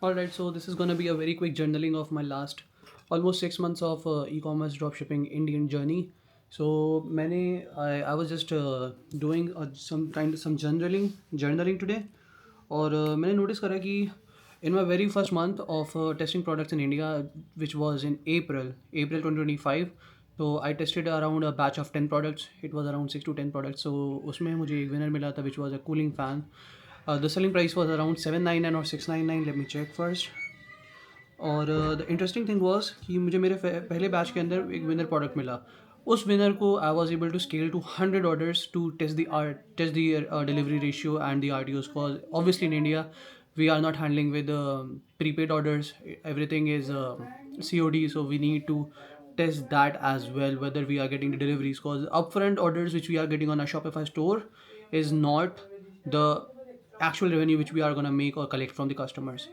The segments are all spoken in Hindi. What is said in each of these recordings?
Alright, so this is gonna be a very quick journaling of my last almost 6 months of e-commerce dropshipping Indian journey. So many I was just doing some journaling today, और मैंने नोटिस करा कि in my very first month of testing products in India, which was in April 2025, तो I tested around a batch of 10 products. It was around 6 to 10 products. So उसमें मुझे एक winner मिला था, which was a cooling fan. The selling price was around 799 or 699. Let me check first. और द इंटरेस्टिंग थिंग वाज कि मुझे मेरे पहले बैच के अंदर एक विनर प्रोडक्ट मिला। उस विनर को I was able to scale to 100 orders to test the delivery ratio and the RTOs, cause obviously in India we are not handling with prepaid orders. Everything is COD, so we need to test that as well, whether we are getting the deliveries, because upfront orders which we are getting on our Shopify store is not the actual revenue which we are going to make or collect from the customers.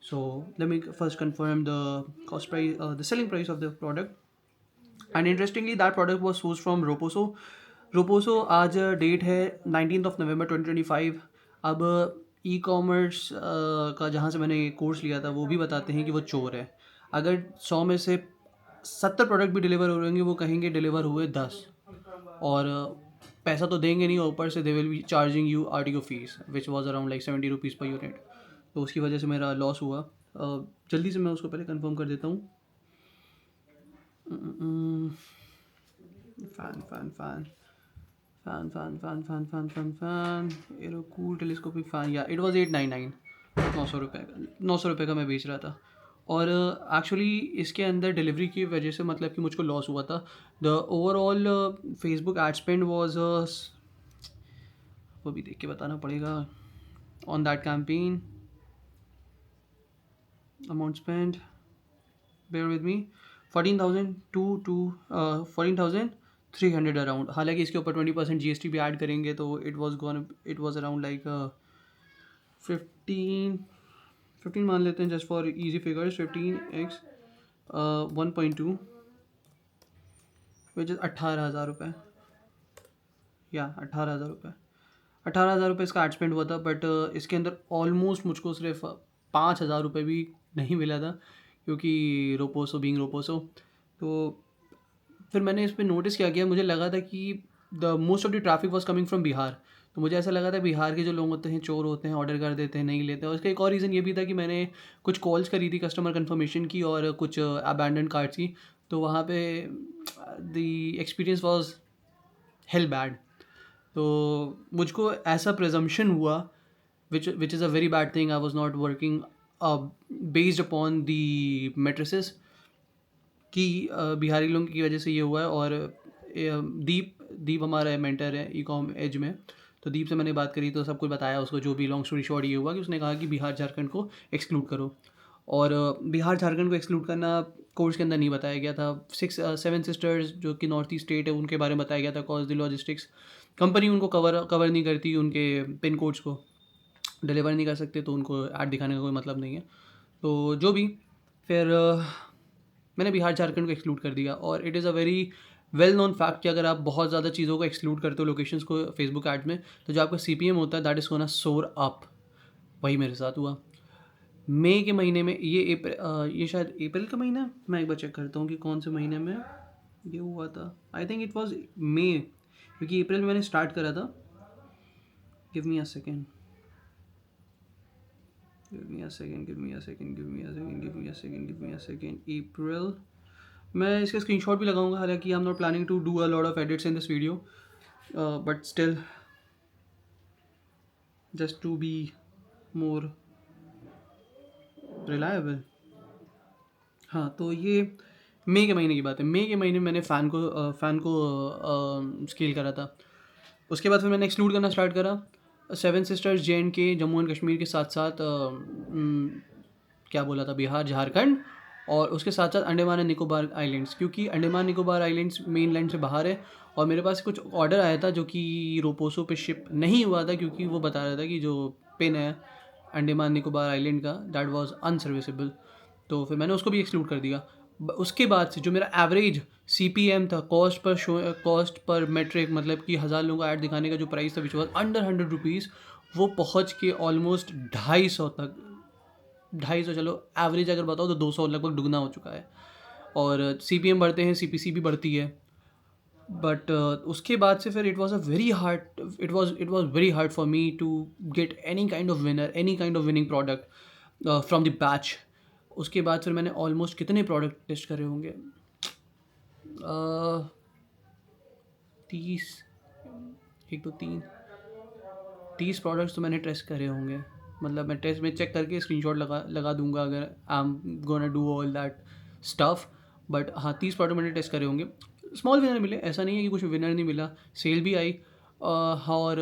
So let me first confirm the cost price, the selling price of the product. And interestingly that product was source from Roposo. Roposo आज डेट है 19 नवंबर 2025। अब ई कॉमर्स का जहाँ से मैंने कोर्स लिया था वो भी बताते हैं कि वो चोर है। अगर 100 में से 70 प्रोडक्ट भी डिलीवर हो रहेंगे, वो कहेंगे डिलीवर हुए 10, और पैसा तो देंगे नहीं, और ऊपर से they will be charging you RTO fees which was around like 70 rupees per unit. तो उसकी वजह से मेरा लॉस हुआ। जल्दी से मैं उसको पहले कंफर्म कर देता हूँ। Fan arrow cool telescopic fan, या इट वाज 899। 900 रुपये का, 900 रुपये का मैं बेच रहा था। और एक्चुअली इसके अंदर डिलीवरी की वजह से मतलब कि मुझको लॉस हुआ था। The overall Facebook ad spend was, वो भी देख के बताना पड़ेगा, on that campaign amount spend, bear with me, 14,300 around. हालांकि इसके ऊपर 20% GST भी ऐड करेंगे तो इट वॉज अराउंड लाइक 15 मान लेते हैं just for easy figures. 15x 1.2 which is 18,000 रुपये, या 18,000 रुपये। 18,000 रुपये इसका एड स्पेंड हुआ था। बट इसके अंदर ऑलमोस्ट मुझको सिर्फ 5,000 रुपये भी नहीं मिला था, क्योंकि रोपोसो। तो फिर मैंने इस पर नोटिस क्या किया, मुझे लगा था कि the most of the traffic was coming from Bihar. तो मुझे ऐसा लगा था बिहार के जो लोग होते हैं चोर होते हैं, ऑर्डर कर देते हैं, नहीं लेते हैं। और इसका एक और रीज़न ये भी था कि मैंने कुछ कॉल्स करी थी कस्टमर कन्फर्मेशन की और कुछ अबैंडन कार्ड्स की, तो वहाँ पे the experience was hello bad. तो मुझको ऐसा प्रिजम्पशन हुआ, which is a very bad thing. I was not working based upon the matrices कि बिहारी लोगों की वजह से ये हुआ है। और दीप हमारा मेंटर है ई कॉम एज में, तो दीप से मैंने बात करी तो सब कुछ बताया उसको। जो भी लॉन्ग स्टोरी शॉर्ट ये हुआ कि उसने कहा कि बिहार झारखंड को एक्सक्लूड करो, और बिहार झारखंड को एक्सक्लूड करना कोर्स के अंदर नहीं बताया गया था। 7 सिस्टर्स जो कि नॉर्थ ईस्ट स्टेट है उनके बारे में बताया गया था, कॉज द लॉजिस्टिक्स कंपनी उनको कवर नहीं करती, उनके पिन कोड्स को डिलीवर नहीं कर सकते, तो उनको ऐड दिखाने का कोई मतलब नहीं है। तो जो भी, फिर मैंने बिहार झारखंड को एक्सक्लूड कर दिया। और it is a very well known fact कि अगर आप बहुत ज़्यादा चीज़ों को एक्सक्लूड करते हो लोकेशंस को फेसबुक एड में, तो जो आपका CPM होता है दैट इज़ गोना सोर अप। वही मेरे साथ हुआ मई के महीने में। ये शायद अप्रैल का महीना, मैं एक बार चेक करता हूँ कि कौन से महीने में ये हुआ था। आई थिंक इट वॉज मई, क्योंकि अप्रैल में मैंने स्टार्ट करा था। Give me a second. अप्रैल, मैं इसका स्क्रीनशॉट भी लगाऊंगा। हालांकि I am not planning to do a lot of edits in this video, but still just to be more reliable. हाँ, तो ये मई के महीने की बात है। मई के महीने में मैंने फ़ैन को स्केल करा था। उसके बाद फिर मैंने एक्सक्लूड करना स्टार्ट करा 7 sisters JNK Jammu and Kashmir के साथ साथ क्या बोला था, बिहार झारखंड, और उसके साथ साथ अंडमान एंड निकोबार आइलैंड्स, क्योंकि Andaman Nicobar islands main land से बाहर है। और मेरे पास कुछ ऑर्डर आया था जो कि रोपोसो पे शिप नहीं हुआ था, क्योंकि वो बता रहा था कि जो पिन है अंडमान निकोबार आइलैंड का दैट वाज अनसर्विसेबल। तो फिर मैंने उसको भी एक्सक्लूड कर दिया। उसके बाद से जो मेरा एवरेज CPM था, कॉस्ट पर मेट्रिक, मतलब कि 1,000 लोगों को ऐड दिखाने का जो प्राइस था विच वॉज अंडर 100 रुपीज़, वो पहुँच के ऑलमोस्ट 250 तक 250, चलो एवरेज अगर बताओ तो 200 लगभग दुगना हो चुका है। और CPM बढ़ते हैं, CPC भी बढ़ती है। बट उसके बाद से फिर it was very hard for me to get any kind of winner, any kind of winning product from the batch. उसके बाद फिर मैंने ऑलमोस्ट कितने प्रोडक्ट टेस्ट करे होंगे, 30, 30 प्रोडक्ट्स तो मैंने टेस्ट करे होंगे। मतलब मैं टेस्ट में चेक करके स्क्रीनशॉट लगा दूंगा अगर आई am gonna do all that stuff. But हाँ, 30 प्रोडक्ट मैंने टेस्ट करे होंगे। स्मॉल विनर मिले, ऐसा नहीं है कि कुछ विनर नहीं मिला, सेल भी आई। और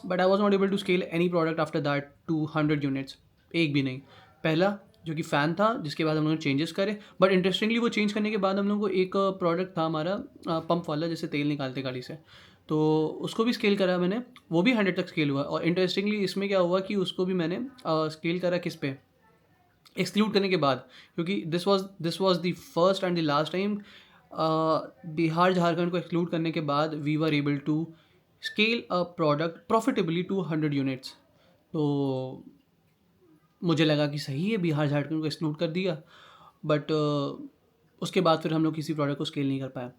but I was not able to scale any product after that to 100 units, एक भी नहीं। पहला जो कि फ़ैन था, जिसके बाद हम लोगों ने चेंजेस करे। बट इंटरेस्टिंगली वो चेंज करने के बाद हम लोग को एक प्रोडक्ट था हमारा पंप वाला, जैसे तेल निकालते गाड़ी से, तो उसको भी स्केल करा मैंने, वो भी 100 तक स्केल हुआ। और इंटरेस्टिंगली इसमें क्या हुआ कि उसको भी मैंने स्केल करा किस पे, एक्सक्लूड करने के बाद, क्योंकि this was the first and the last time Bihar Jharkhand को एक्सक्लूड करने के बाद we were able to scale a product profitably to 100 units. तो मुझे लगा कि सही है, बिहार झारखंड को एक्सक्लूड कर दिया। बट उसके बाद फिर हम लोग किसी प्रोडक्ट को स्केल नहीं कर पाए।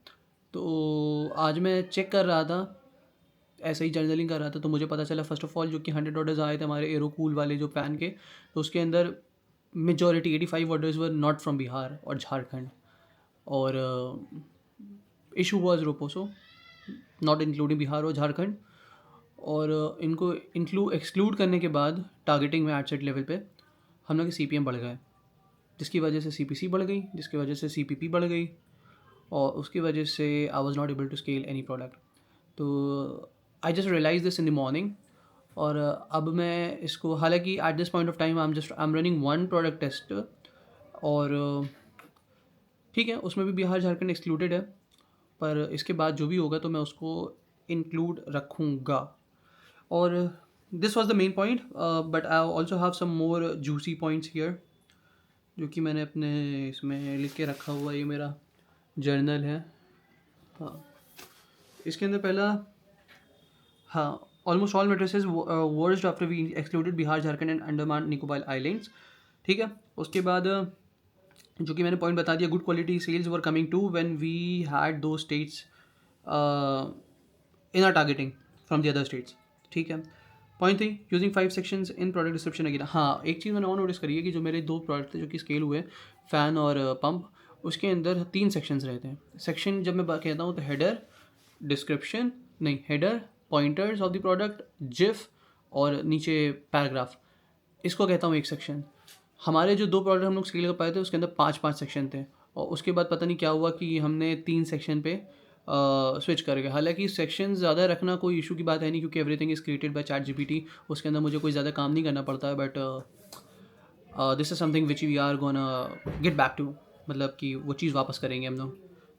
तो आज मैं चेक कर रहा था, ऐसे ही जर्नलिंग कर रहा था, तो मुझे पता चला फर्स्ट ऑफ ऑल जो कि 100 ऑर्डर्स आए थे हमारे एरोकूल वाले जो फ़ैन के, तो उसके अंदर majority 85 orders were not from Bihar और झारखंड। और issue was Roposo, not including Bihar और झारखंड। और इनको एक्सक्लूड करने के बाद टारगेटिंग में एड सेट लेवल पे हम लोग के CPM बढ़ गए, जिसकी वजह से CPC बढ़ गई, जिसकी वजह से CPP बढ़ गई, और उसकी वजह से I was not able to scale any product. तो I just realise this in the morning. और अब मैं इसको, हालांकि at this point of time I am running 1 product test. और ठीक है, उसमें भी बिहार झारखंड एक्सक्लूडेड है, पर इसके बाद जो भी होगा तो मैं उसको इंक्लूड रखूँगा। और this was the main point, but I also have some more juicy points here, जो कि मैंने अपने इसमें लिख के रखा हुआ, ये मेरा जर्नल है। हाँ, इसके अंदर पहला, हाँ, almost all metrics worsed after we excluded Bihar Jharkhand and Andaman Nicobar Islands. ठीक है, उसके बाद जो कि मैंने पॉइंट बता दिया, good quality sales were coming to when we had दो states in are targeting from the other states. ठीक है, point 3, using 5 sections in product description again. हाँ, एक चीज़ मैंने और नोटिस करी है कि जो मेरे 2 प्रोडक्ट थे जो कि स्केल हुए, फ़ैन और पंप, उसके अंदर 3 सेक्शंस रहते हैं। सेक्शन जब मैं कहता हूँ तो हेडर, डिस्क्रिप्शन, नहीं, header, pointers of the product, GIF, और नीचे पैराग्राफ, इसको कहता हूँ एक सेक्शन। हमारे जो 2 प्रोडक्ट हम लोग स्केल कर पाए थे उसके अंदर 5-5 सेक्शन थे, और उसके बाद पता नहीं क्या हुआ कि हमने 3 सेक्शन पे स्विच कर गए। हालांकि सेक्शन ज़्यादा रखना कोई इशू की बात है नहीं, क्योंकि everything is created by ChatGPT, उसके अंदर मुझे कोई ज़्यादा काम नहीं करना पड़ता है। But this is something which we are gonna get back to, मतलब कि वो चीज़ वापस करेंगे हम लोग,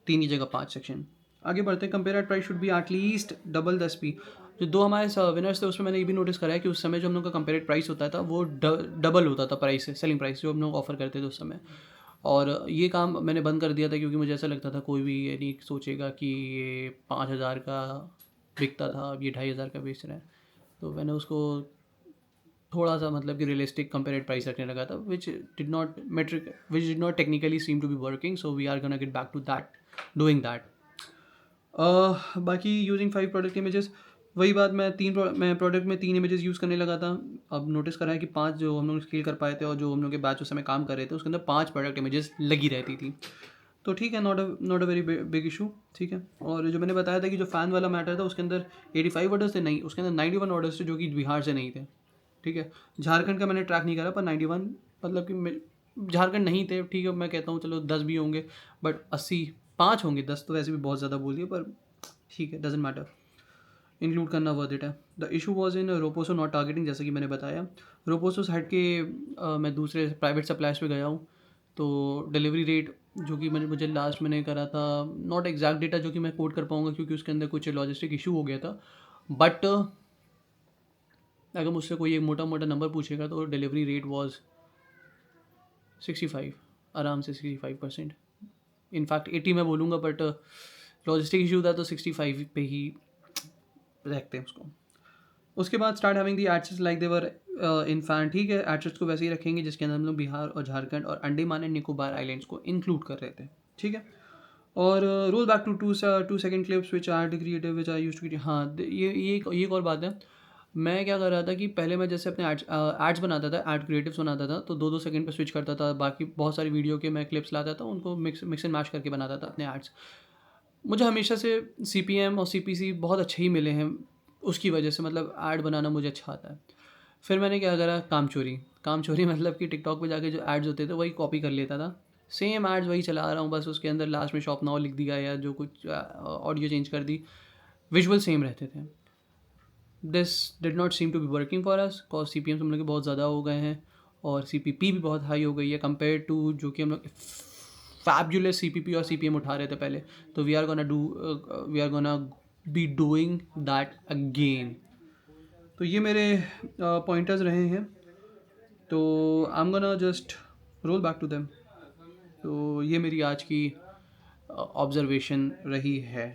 3 की जगह 5 सेक्शन। आगे बढ़ते हैं। Compare at price should be at least double the SP। जो 2 हमारे विनर्स थे उसमें मैंने ये भी नोटिस करा है कि उस समय जो हम लोग का कंपेयर प्राइस होता था वो डबल होता था प्राइस से, सेलिंग प्राइस जो हम लोग ऑफर करते थे उस समय। और ये काम मैंने बंद कर दिया था, क्योंकि मुझे ऐसा लगता था कोई भी ये नहीं सोचेगा कि ये 5,000 का बिकता था, अब ये 2,500 का बेच रहा है। तो मैंने उसको थोड़ा सा, मतलब कि रियलिस्टिक कंपेरेटिव प्राइस रखने लगा था, which did not technically seem to be working, so we are gonna get back to that, doing that. बाकी यूजिंग 5 प्रोडक्ट इमेजेस, वही बात, मैं प्रोडक्ट में 3 इमेजेस यूज़ करने लगा था। अब नोटिस करा है कि 5 जो हम लोग स्केल कर पाए थे और जो हम लोग के बैच उस समय काम कर रहे थे उसके अंदर 5 प्रोडक्ट इमेजेस लगी रहती थी। तो ठीक है, not a very big issue. ठीक है, और जो मैंने बताया था कि जो फ़ैन वाला मैटर था उसके अंदर 85 ऑर्डर्स थे, नहीं, उसके अंदर 91 ऑर्डर्स थे जो कि बिहार से नहीं थे। ठीक है, झारखंड का मैंने ट्रैक नहीं करा, पर 91, मतलब कि झारखंड नहीं थे। ठीक है, मैं कहता हूँ चलो 10 भी होंगे, बट 5 होंगे, 10 तो वैसे भी बहुत ज़्यादा बोल दिए, पर ठीक है, डजेंट मैटर, इंक्लूड करना वर्थ इट है। The issue was in Roposo not targeting, जैसे कि मैंने बताया। रोपोसो साइड के मैं दूसरे प्राइवेट सप्लायर्स पे गया हूँ, तो डिलीवरी रेट जो कि मुझे लास्ट मैंने करा था, नॉट एग्जैक्ट डेटा जो कि मैं कोट कर पाऊँगा क्योंकि उसके अंदर कुछ लॉजिस्टिक इशू हो गया था, बट अगर मुझसे कोई एक मोटा मोटा नंबर पूछेगा तो डिलीवरी रेट वॉज 65, आराम से 65%। इनफैक्ट 80 मैं बोलूँगा, बट लॉजिस्टिक इशू था तो 65 पे ही रखते हैं उसको। उसके बाद start having the ad sets like देवर इन फैन, ठीक है, एडसेट्स को वैसे ही रखेंगे जिसके अंदर हम लोग बिहार और झारखंड और अंडमान एंड निकोबार आइलैंड्स को इंक्लूड कर रहे थे, ठीक है। और roll back to 2 second clips which are creative which I use to, हाँ ये एक और बात है। मैं क्या कर रहा था कि पहले मैं जैसे अपने एड्स बनाता था, एड क्रिएटिव्स बनाता था, तो 2-2 सेकंड पे स्विच करता था, बाकी बहुत सारी वीडियो के मैं क्लिप्स लाता था, उनको मिक्स एंड मैच करके बनाता था अपने एड्स। मुझे हमेशा से CPM और CPC बहुत अच्छे ही मिले हैं उसकी वजह से, मतलब ऐड बनाना मुझे अच्छा आता है। फिर मैंने क्या करा, काम चोरी मतलब कि टिकटॉक पे जाके जो एड्स होते थे वही कॉपी कर लेता था, सेम एड्स वही चला रहा हूँ, बस उसके अंदर लास्ट में शॉप नाउ लिख दिया या जो कुछ ऑडियो चेंज कर दी, विजुअल सेम रहते थे। This did not seem to be working for us cause CPM हम लोग के बहुत ज़्यादा हो गए हैं और CPP भी बहुत हाई हो गई है कंपेयर टू जो कि हम लोग फैब्युलस CPP और CPM उठा रहे थे पहले। तो we are gonna be doing that again. तो ये मेरे पॉइंटर्स रहे हैं, तो I am gonna just roll back to them. तो ये मेरी आज की ऑब्जर्वेशन रही है।